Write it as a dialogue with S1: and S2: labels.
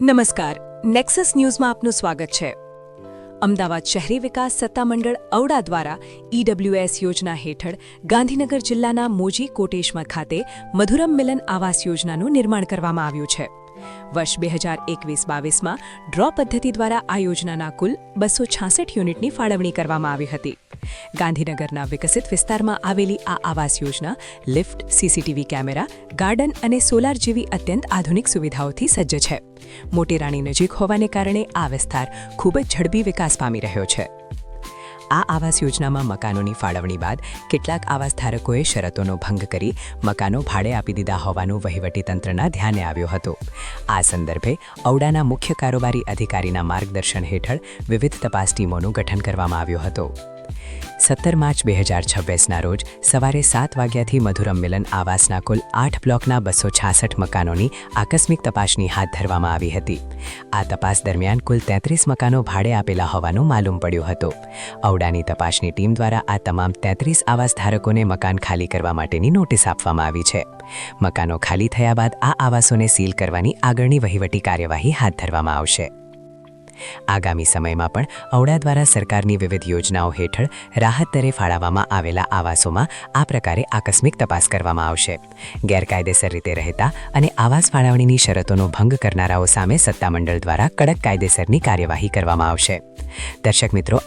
S1: નમસ્કાર, નેક્સસ ન્યૂઝમાં આપનું સ્વાગત છે. અમદાવાદ શહેરી વિકાસ સત્તામંડળ ઔડા દ્વારા ઈડબ્લ્યુએસ યોજના હેઠળ ગાંધીનગર જિલ્લાના મોજી કોટેશ્વર ખાતે મધુરમ મિલન આવાસ યોજનાનું નિર્માણ કરવામાં આવ્યું છે. વર્ષ 2021-22માં ડ્રો પદ્ધતિ દ્વારા આ યોજનાના કુલ 266 યુનિટની ફાળવણી કરવામાં આવી હતી. ગાંધીનગરના વિકસિત વિસ્તારમાં આવેલી આ Awas Yojana lift, CCTV camera, garden અને સોલાર જેવી અત્યંત આધુનિક સુવિધાઓથી સજ્જ છે. મોટેરાની નજીક હોવાને કારણે આ વિસ્તાર ખૂબ જ ઝડપી વિકાસ પામી રહ્યો છે. આ આવાસ યોજનામાં મકાનોની ફાળવણી બાદ કેટલાક આવાસધારકોએ શરતોનો ભંગ કરી મકાનો ભાડે આપી દીધા હોવાનું વહીવટીતંત્રના ધ્યાને આવ્યું હતું. આ સંદર્ભે ઔડાના મુખ્ય કારોબારી અધિકારીના માર્ગદર્શન હેઠળ વિવિધ તપાસ ટીમોનું ગઠન કરવામાં આવ્યું હતું. 17 માર્ચ 2026ના રોજ સવારે 7 વાગ્યાથી મધુરમ મિલન આવાસના કુલ 8 બ્લોકના 266 મકાનોની આકસ્મિક તપાસણી હાથ ધરવામાં આવી હતી. આ તપાસ દરમિયાન કુલ 33 મકાનો ભાડે આપેલા હોવાનું માલુમ પડ્યું હતું. ઔડાની તપાસની ટીમ દ્વારા આ તમામ 33 આવાસધારકોને મકાન ખાલી કરવા માટેની નોટિસ આપવામાં આવી છે. મકાનો ખાલી થયા બાદ આ આવાસોને સીલ કરવાની આગળની વહીવટી કાર્યવાહી હાથ ધરવામાં આવશે. આગામી સમયમાં પણ ઔડા દ્વારા સરકારની વિવિધ યોજનાઓ હેઠળ રાહત દરે ફાળવવામાં આવેલા આવાસોમાં આ પ્રકારે આકસ્મિક તપાસ કરવામાં આવશે. ગેરકાયદેસર રીતે રહેતા અને આવાસ ફાળવણીની શરતોનો ભંગ કરનારાઓ સામે સત્તામંડળ દ્વારા કડક કાયદેસરની કાર્યવાહી કરવામાં આવશે. દર્શક મિત્રો,